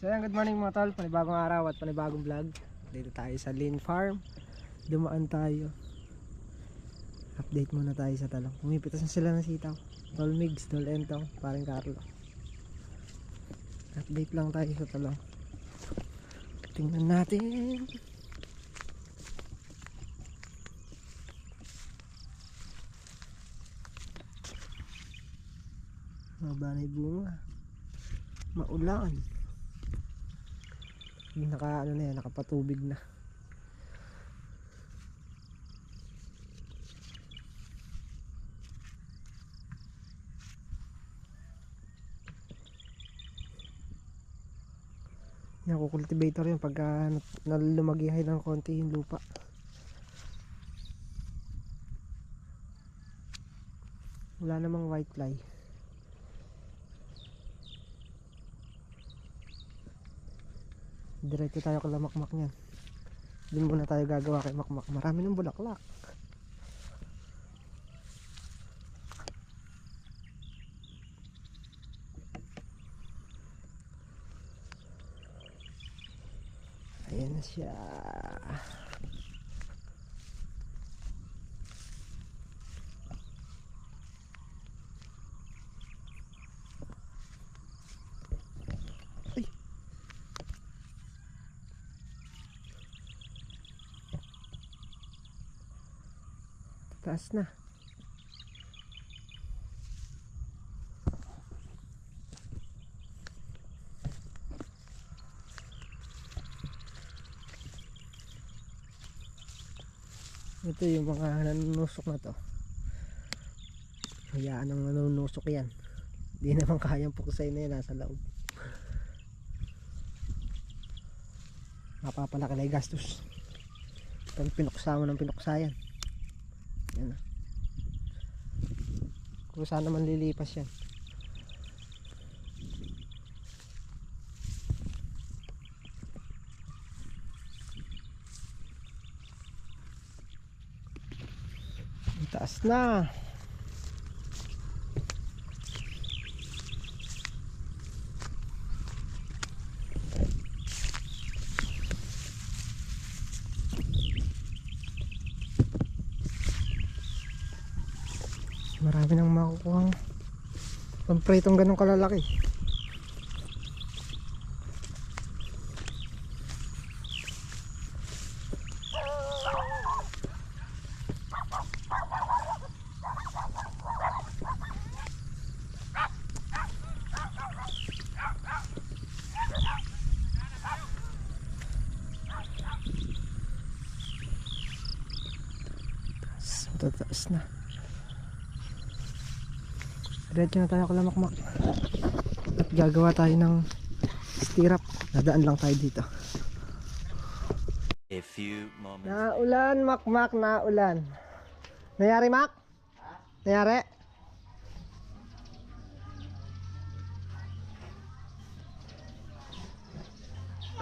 So yan, good morning mga tol, panibagong araw at panibagong vlog. Dito tayo sa Lynn Farm. Dumaan tayo. Update muna tayo sa talong. Pumipitas na sila ng sitaw. Tol Migs, Tol Entong, paring Carlo. Update lang tayo sa talong. Tingnan natin. Maba na yung bunga. Maulan. Nakapatubig na. Yan, kukultivator yun pagka nalumagihay ng konti yung lupa. Wala namang white fly. Diretso tayo kala Makmak niyan. Doon muna tayo gagawa kay Makmak. Marami ng bulaklak. Ayan na siya. Ay. Taas na. Ito yung mga nanunusok na to. Hayaan ang nanunusok yan. Hindi naman kayang puksay na yan nasa loob. Mapapalaki na yung gastos pag pinuksa mo ng pinuksa yan. Yan na. Kung saan naman lilipas yan. Taas na. Marami nang makukuha pampritong ganong kalalaki. Tataas na. Diretso na tayo kala Makmak. At gagawa tayo ng stirrup. Nadaan lang tayo dito. A few moments. Naulan Makmak, naulan. Nayari Mak? Nayari?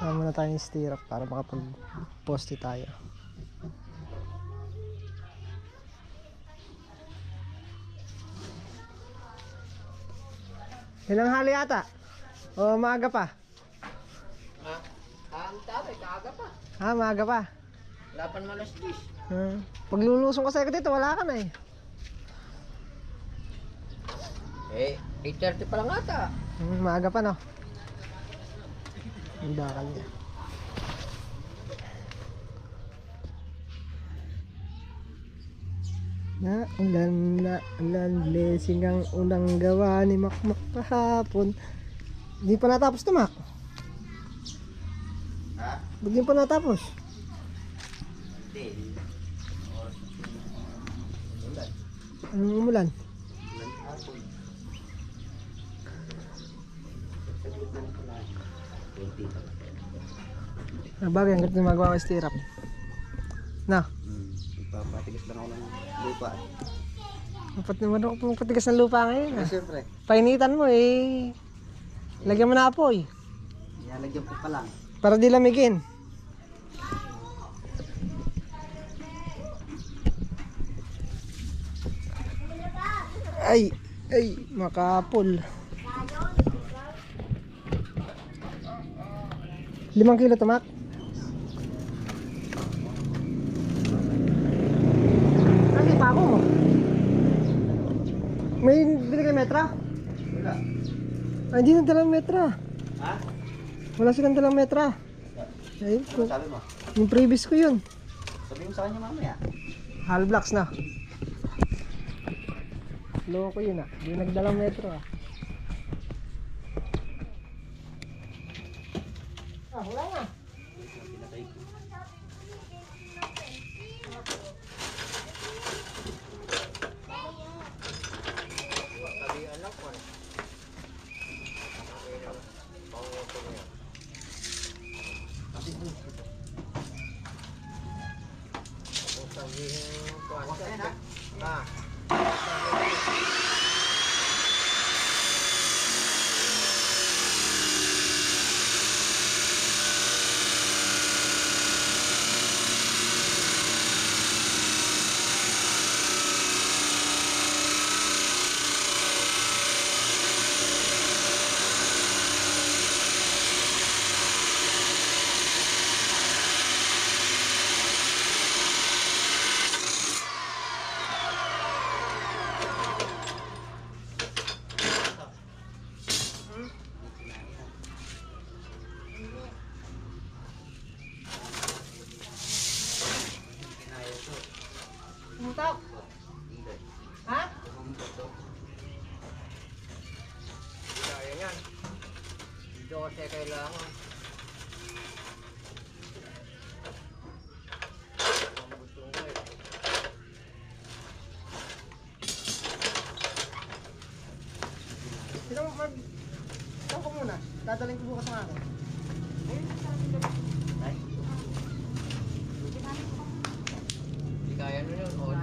Kaya muna tayo ng stirrup para makapag-poste tayo. Ilang hali ata? O maaga pa? Kaaga pa. Ha, maaga pa? Lapan malas 10. Paglulusong ko sa'yo dito, wala ka na eh. 8:30 pa lang ata. Maaga pa no? Ang bakal niya. Naulan, blessing ang unang gawa ni Makmak kahapon. Hindi pa natapos to, Mak. Ha? Hindi pa natapos. Hindi. Anong umulan? Bagay, ang ganito magawa ng stirrup. Na? Papatigas lang ako ng lupa. Dapat naman ako pumapatigas ng lupa ngayon. Siyempre. Painitan mo eh. Lagyan mo na apoy. Ilalagyan ko pa lang. Para di lamigin. Ay, makapul. 5 kilo to, Mac. Kasi pa ako mo. May binigay metra? Wala. Ay, hindi nang dalang metra. Ha? Wala silang dalang metra. Ayun Ano ko. sabi mo? Yung previous ko yun. Sabi mo sa kanya mamaya. Hollow blocks na. Loko yun ah. Hindi nagdalang metro ah. Ah, wala na. Pinatay ko. Pumunta. Ha? Kaya yan. Dito kasi kailangan. Sino mag... Saan ko muna? Dadaling ko bukas ng ako. Ay. Hindi kaya nun yun. Oo.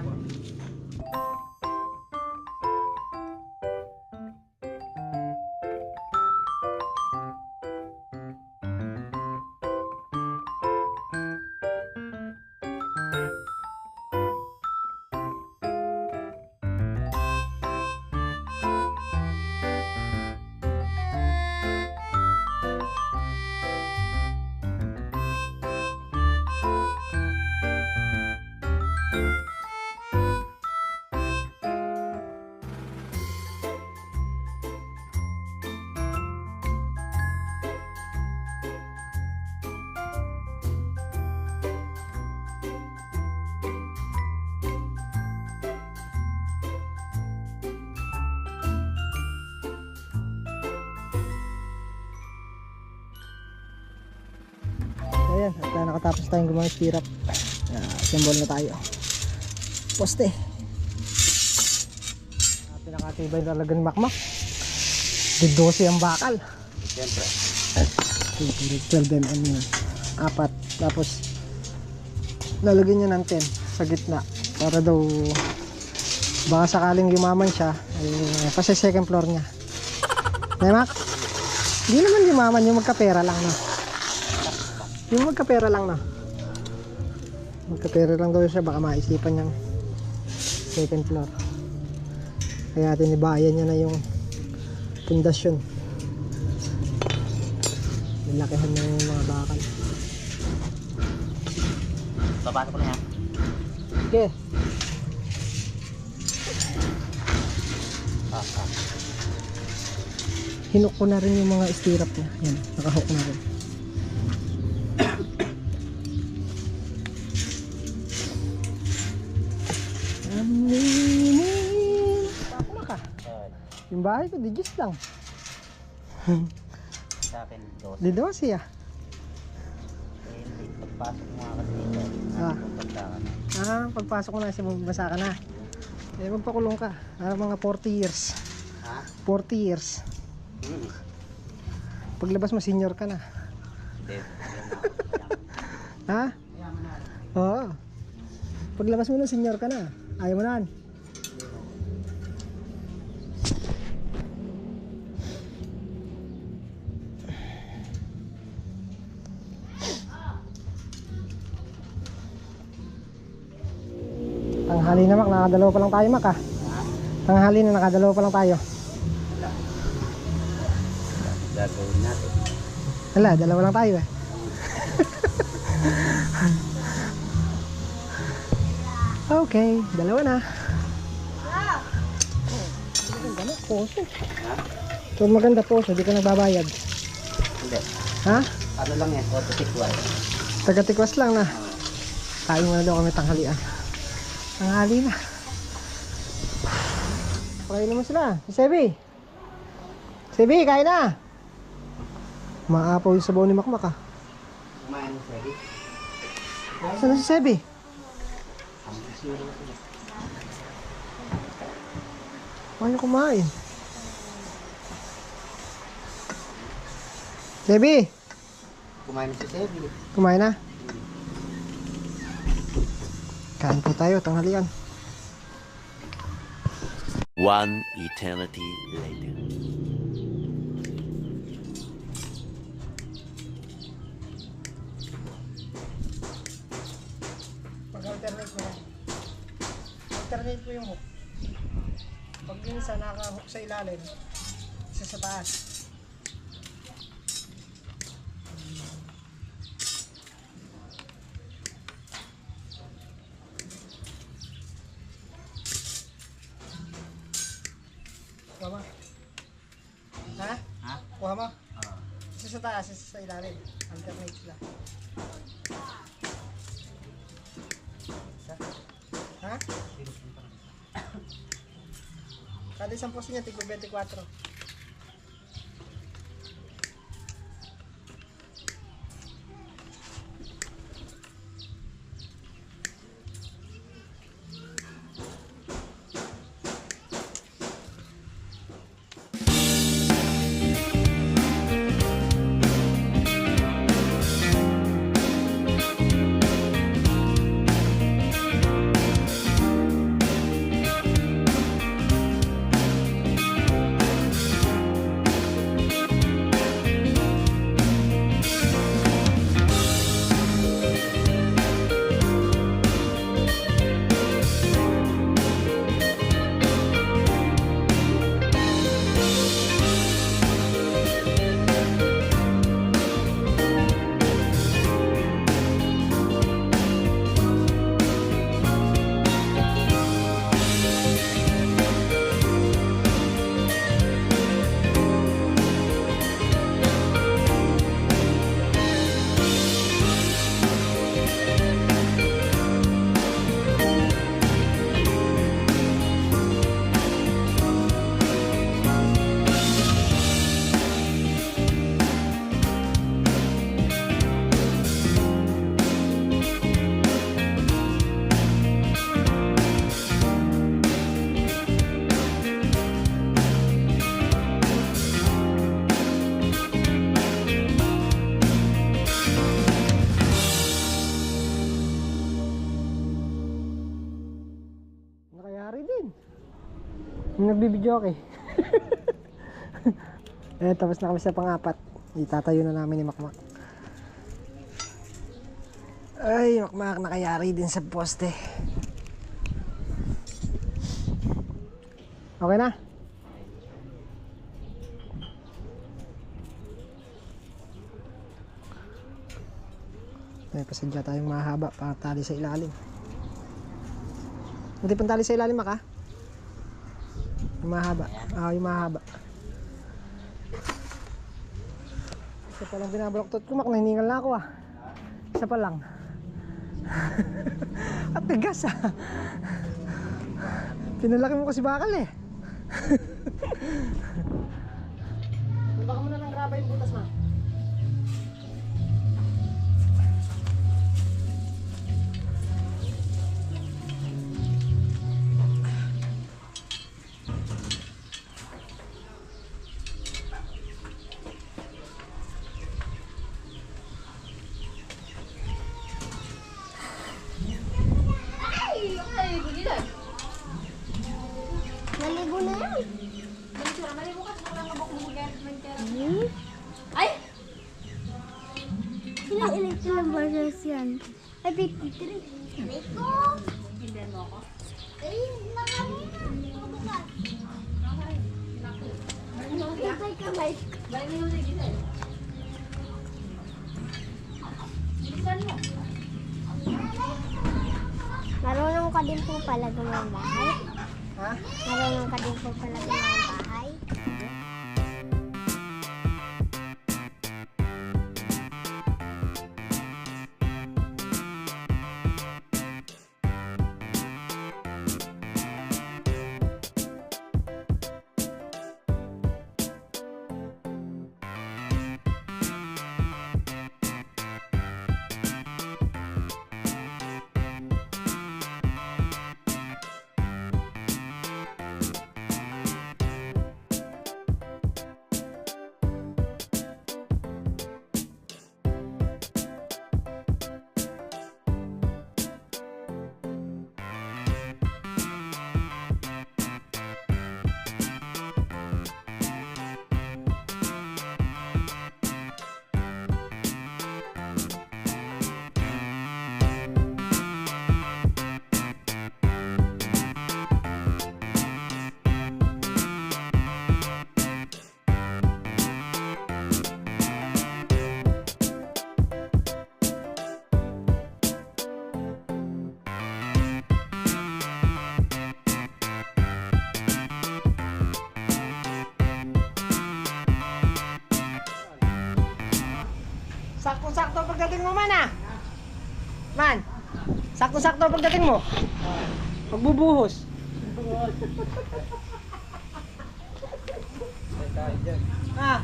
Ayan, at nakatapos tayong gumawa ng stirrup. Assemble na tayo. Poste. Pinakatibay talaga ng makmak. Di 12 ang bakal. Siyempre. 12 mm yun. 4. Tapos lalagyan niya ng 10 sa gitna. Para daw baka sakaling yumaman siya. Kasi second floor niya. Hey, Mac? Hindi naman yumaman, yung magkapera lang na. Yung magkapera lang na. Magkapera lang daw siya, baka maisipan niyang second floor. Kaya tinibayan niya na yung pundasyon. Nilakihan na yung mga bakal. Babasa ko na yan. Okay. Hinok ko na rin yung mga stirrup niya. Yan, nakahook na rin. Pakula ka. Yung bahay ko, digis lang. Sa akin, 12. Di 12 ah. Hindi, pagpasok mo nga kasi dito. Ah. Pagpagdakan. Pagpasok ko na kasi magbasa ka na. Eh, magpakulong ka. Mga 40 years. Ha? 40 years. Paglabas mo, senior ka na. Hindi. Ha? Oo. Paglabas mo na, senior ka na. Ayaw mo na. Tanghali na, Mac. Nakadalawa pa lang tayo, Mac, ha? Tanghali na, nakadalawa pa lang tayo. Gagawin natin. Wala, dalawa lang tayo, eh. Okay, dalawa na. Maganda na, poso. Ha? Ito maganda poso, di ka nagbabayad. Hindi. Ha? Ano lang yan, autotikwan. Taga-tikwas lang na. Kain mo na daw kami tanghalian. Tanghali na. Pakain naman sila. Si Sebi. Sebi, kain na. Maapaw yung sabaw ni Makmak ah. Kumain mo, Freddy. Saan na si Sebi? Ang sisiro sila. Paano kumain? Sebi, Kumain na si Sebi. kumain na. Kain po tayo, tanghalian. One eternity later. Mag-alternate mo yan. Alternate mo yung hook. Pag minsan naka-hook sa ilalim, isa sa taas. Kuha mo. Ha? Ha? Kuha mo. Oo. Isa sa taas, isa sa ilalim. Alternate sila. Ha? Kada isang posto niya, tigpo 24. Nakayari din. Yung nagbibidyo ako eh. Eh, tapos na kami sa pang-apat. Itatayo na namin ni Makmak. Ay, Makmak, nakayari din sa poste. Okay na? May pasadya tayong mahaba para tali sa ilalim. Hindi pang tali sa ilalim, Maka? Yung mahaba. Ah, yung mahaba. Isa pa lang binabaloktot ko, Mak. Nahiningal na ako ah. Isa pa lang. At tigas ah. Pinalaki mo kasi bakal eh. Baka mo na ng graba yung butas, Ma. Naligo na yan. Ay! Ilang electoral versus yan? Ay, 53. Naligo! Hindi mo ako? Ay, nakami na. Mabukas. Kamay. Balik mo yung gisay. Bilisan mo. ka din po pala gumawa ng bahay? Ha? Marunong ka din po pala gumawa ng bahay? Sakto-sakto pagdating mo, man, ah. Man, sakto-sakto pagdating mo. Magbubuhos. Ah.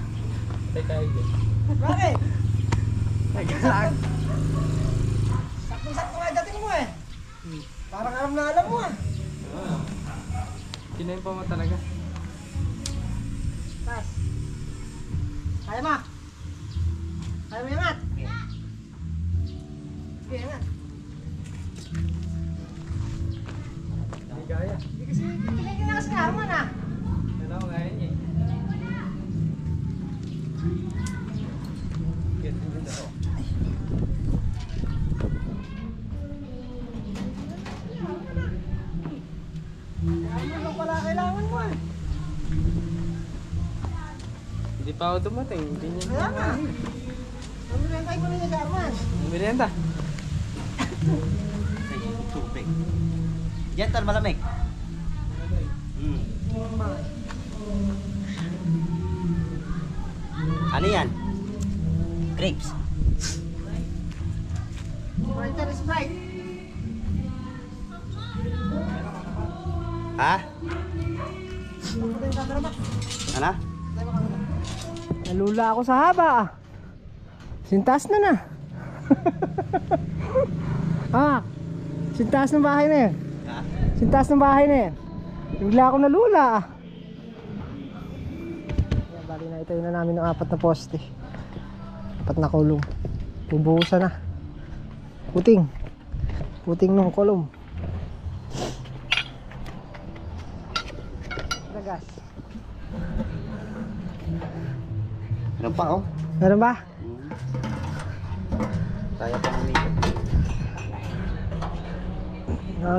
Bakit? Sakto-sakto nga dating mo eh. Parang alam na alam mo ah. Kinain pa mo talaga. Pas. Kaya mo. Kaya mo yangat. Sige, yangat. Hindi kaya. Hindi kasi tinigil na kasi naman ah. Ano ko kaya niya eh. Get din ako. Ano lang pala kailangan mo eh. Hindi pa ako dumating. Hindi niya Kaya nga. Mamilentay ko na niya Jarman. Merienda. Tubig. Yan, tal malamig. Ano yan? Grapes. Sprite is Sprite. Ha? Pupunta yung camera ba? Ano? Nalula ako sa haba ah. Sintas na na. Ah, sintas ng bahay na yan. Ha? Sintas ng bahay na yan. Bigla ako nalula ah. Yan, bali na itayo na namin ng 4 na poste. 4 na kulong. Bubuhusan na. Puting. Puting ng kulong. Dagas. Ano pa oh? Meron ba? Kaya pang umikot.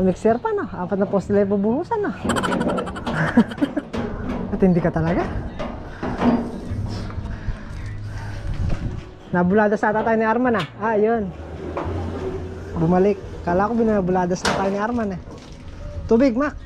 Mixer pa na. 4 na poste lang bubuhusan na. At hindi ka talaga. Nabuladas ata tayo ni Arman ah. Ah, yun. Bumalik. Kala ko binabuladas na tayo ni Arman eh. Tubig, Mac.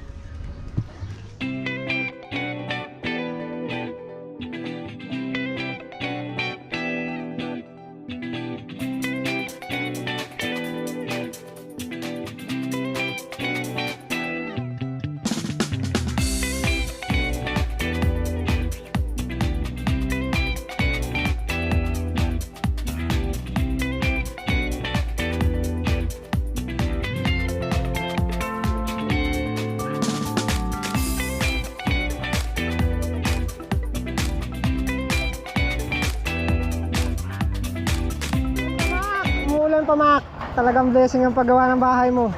Umuulan pa, Mac. Talagang blessing ang paggawa ng bahay mo.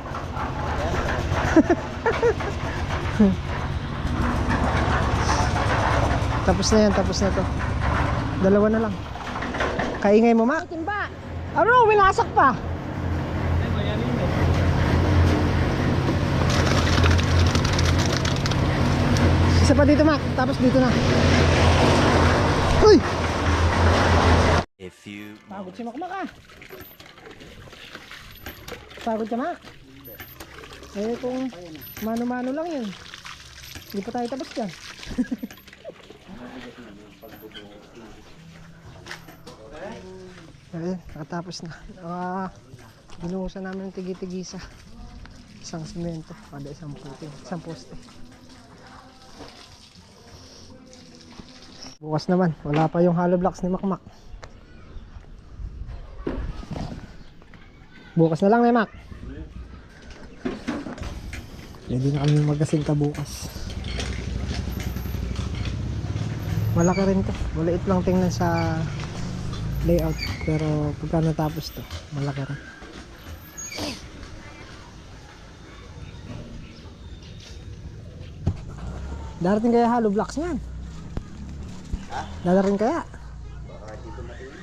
Tapos na yan, tapos na to. Dalawa na lang. Kaingay mo, Mac. Timba. Ano, winasak pa. Isa pa dito, Mac. Tapos dito na. Uy! A few Pagod si Mac, Mac ah. Pagod ka, Mac. Eh kung mano-mano lang yun. Hindi pa tayo tapos dyan. Eh, nakatapos na. Binuhusan namin ng tigi-tigisa. Isang simento, kada isang puting, isang poste. Bukas naman, wala pa yung hollow blocks ni Makmak. Bukas na lang, Mac. Pwede na kami magasinta bukas. Malaki rin to. Maliit lang tingnan sa layout. Pero pagka natapos to, malaki rin. Darating kaya hollow blocks niyan? Darating kaya? Baka dito matuloy.